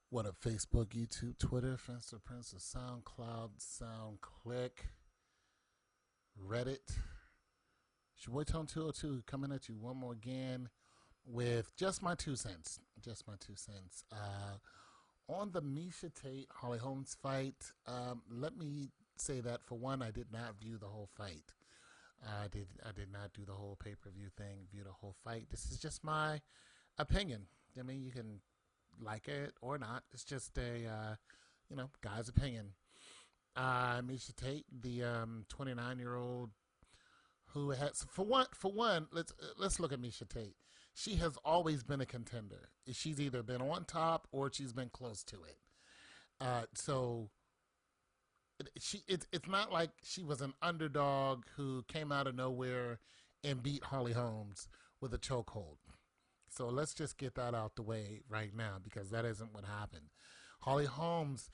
What up, Facebook, YouTube, Twitter, Friendster, Prince, SoundCloud, SoundClick, Reddit. It's your boy Tone 202 coming at you one more again with just my 2 cents. Just my 2 cents. On the Miesha Tate Holly Holmes fight, let me say that for one, I did not view the whole fight. I did not do the whole pay per view thing, view the whole fight. This is just my opinion. I mean, you can like it or not. It's just a guy's opinion. Miesha Tate, the 29-year-old who has for one, let's look at Miesha Tate. She has always been a contender. She's either been on top or she's been close to it. So it's not like she was an underdog who came out of nowhere and beat Holly Holmes with a chokehold. So let's just get that out the way right now because that isn't what happened. Holly Holmes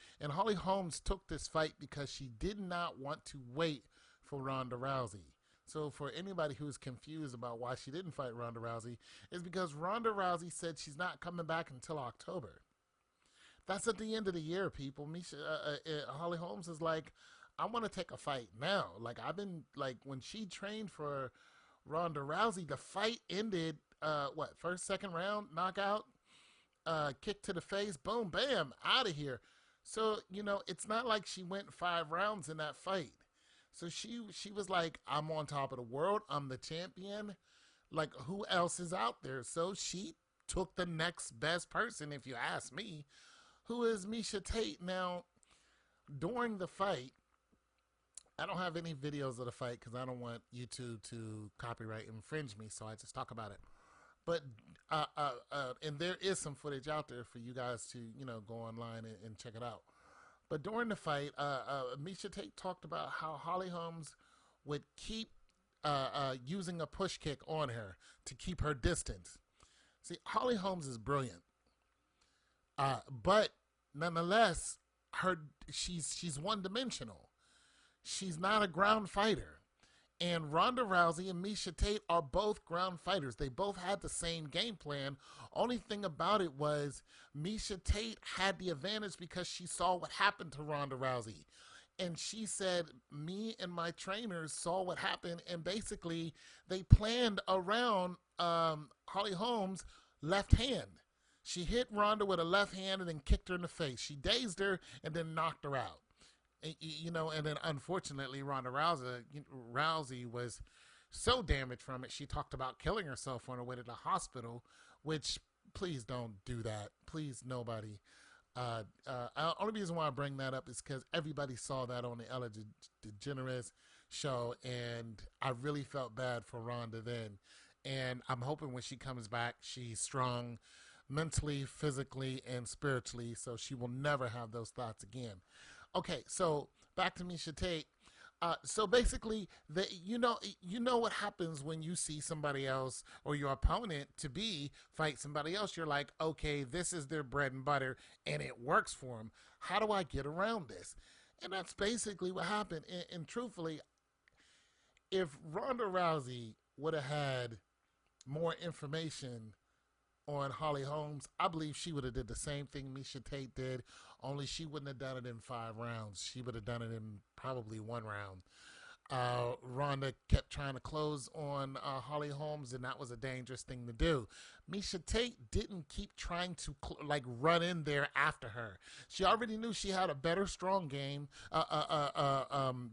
took this fight because she did not want to wait for Ronda Rousey. So for anybody who's confused about why she didn't fight Ronda Rousey, is because Ronda Rousey said she's not coming back until October. That's at the end of the year, people. Holly Holmes is like, I want to take a fight now. Like I've been like when she trained for Ronda Rousey, the fight ended. First, second round, knockout, kick to the face, boom, bam, out of here. So it's not like she went 5 rounds in that fight. So she was like, I'm on top of the world. I'm the champion. Like who else is out there? So she took the next best person, if you ask me, who is Miesha Tate. Now, during the fight, I don't have any videos of the fight because I don't want YouTube to copyright infringe me, so I just talk about it. But and there is some footage out there for you guys to go online and check it out. But during the fight, Miesha Tate talked about how Holly Holmes would keep using a push kick on her to keep her distance. See, Holly Holmes is brilliant, but nonetheless, she's one dimensional. She's not a ground fighter. And Ronda Rousey and Miesha Tate are both ground fighters. They both had the same game plan. Only thing about it was Miesha Tate had the advantage because she saw what happened to Ronda Rousey. And she said, me and my trainers saw what happened, and basically they planned around Holly Holmes' left hand. She hit Ronda with a left hand and then kicked her in the face. She dazed her and then knocked her out. And then unfortunately, Rousey was so damaged from it, she talked about killing herself on her way to the hospital, which please don't do that. Please, nobody. Only reason why I bring that up is because everybody saw that on the Ellen DeGeneres show, and I really felt bad for Rhonda then. And I'm hoping when she comes back, she's strong mentally, physically, and spiritually, so she will never have those thoughts again. Okay, so back to Miesha Tate. So basically, you know what happens when you see somebody else or your opponent to be fight somebody else. You're like, okay, this is their bread and butter, and it works for them. How do I get around this? And that's basically what happened. And truthfully, if Ronda Rousey would have had more information on Holly Holmes, I believe she would have did the same thing Miesha Tate did, only she wouldn't have done it in 5 rounds. She would have done it in probably 1 round. Ronda kept trying to close on Holly Holmes, and that was a dangerous thing to do. Miesha Tate didn't keep trying to run in there after her. She already knew she had a better strong game,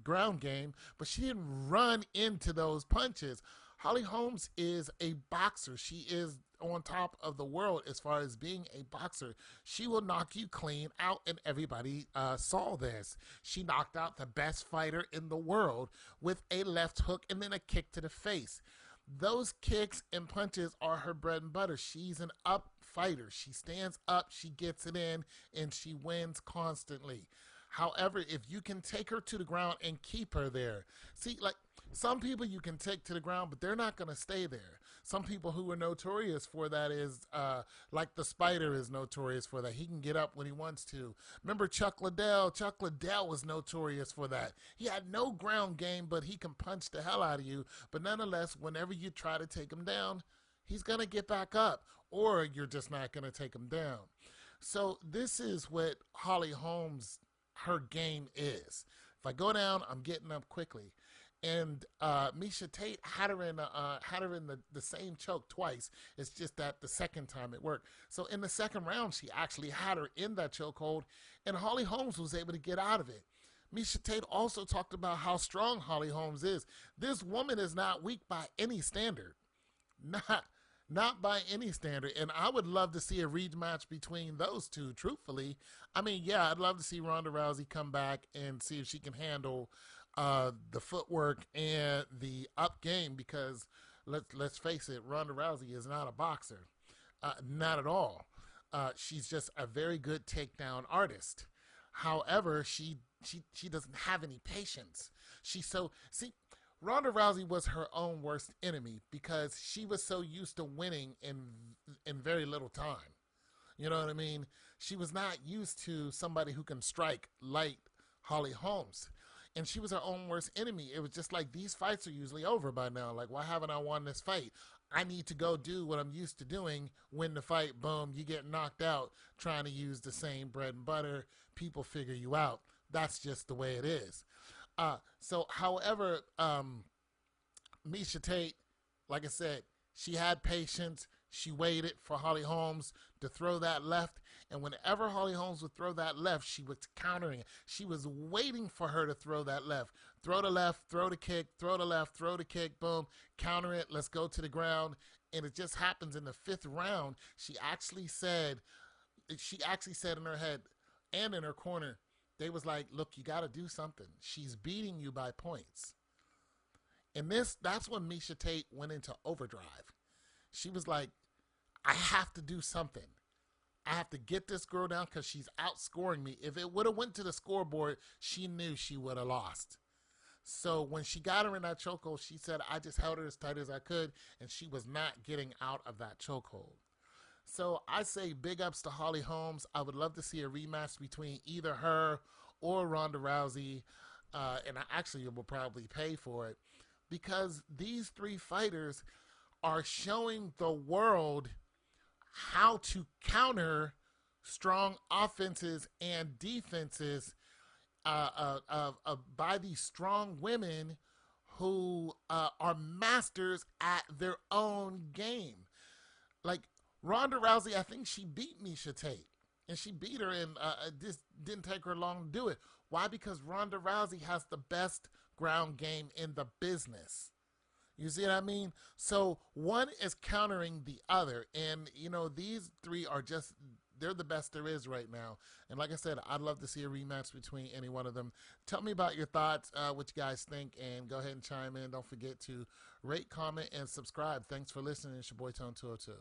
ground game, but she didn't run into those punches. Holly Holmes is a boxer. She is on top of the world as far as being a boxer. She will knock you clean out, and everybody saw this. She knocked out the best fighter in the world with a left hook and then a kick to the face. Those kicks and punches are her bread and butter. She's an up fighter. She stands up, she gets it in, and she wins constantly. However, if you can take her to the ground and keep her there, see, like some people you can take to the ground, but they're not going to stay there. Some people who are notorious for that is like the Spider is notorious for that. He can get up when he wants to. Remember Chuck Liddell? Chuck Liddell was notorious for that. He had no ground game, but he can punch the hell out of you. But nonetheless, whenever you try to take him down, he's going to get back up, or you're just not going to take him down. So this is what Holly Holmes, her game is. If I go down, I'm getting up quickly. And Miesha Tate had her in the same choke twice. It's just that the second time it worked. So in the second round, she actually had her in that chokehold, and Holly Holmes was able to get out of it. Miesha Tate also talked about how strong Holly Holmes is. This woman is not weak by any standard. Not not by any standard. And I would love to see a rematch between those two, truthfully. I mean, yeah, I'd love to see Ronda Rousey come back and see if she can handle the footwork and the up game, because let's face it, Ronda Rousey is not a boxer. Not at all. She's just a very good takedown artist. However, she doesn't have any patience. She's so see Ronda Rousey was her own worst enemy because she was so used to winning in very little time. You know what I mean? She was not used to somebody who can strike like Holly Holmes. And she was her own worst enemy. It was just like, these fights are usually over by now. Like, why haven't I won this fight? I need to go do what I'm used to doing, win the fight, boom, you get knocked out trying to use the same bread and butter. People figure you out. That's just the way it is. However, Miesha Tate, like I said, she had patience. She waited for Holly Holmes to throw that left. And whenever Holly Holmes would throw that left, she was countering it. She was waiting for her to throw that left. Throw the left, throw the kick, throw the left, throw the kick, boom, counter it, let's go to the ground. And it just happens in the fifth round, she actually said in her head and in her corner, they was like, look, you got to do something. She's beating you by points. And that's when Miesha Tate went into overdrive. She was like, I have to do something. I have to get this girl down because she's outscoring me. If it would have went to the scoreboard, she knew she would have lost. So when she got her in that chokehold, she said, I just held her as tight as I could, and she was not getting out of that chokehold. So I say big ups to Holly Holmes. I would love to see a rematch between either her or Ronda Rousey, and I actually will probably pay for it, because these three fighters are showing the world how to counter strong offenses and defenses by these strong women who are masters at their own game. Like Ronda Rousey, I think she beat Miesha Tate. And she beat her, and this didn't take her long to do it. Why? Because Ronda Rousey has the best ground game in the business. You see what I mean? So one is countering the other. And, these three are just, they're the best there is right now. And like I said, I'd love to see a rematch between any one of them. Tell me about your thoughts, what you guys think, and go ahead and chime in. Don't forget to rate, comment, and subscribe. Thanks for listening. It's your boy Tone 202.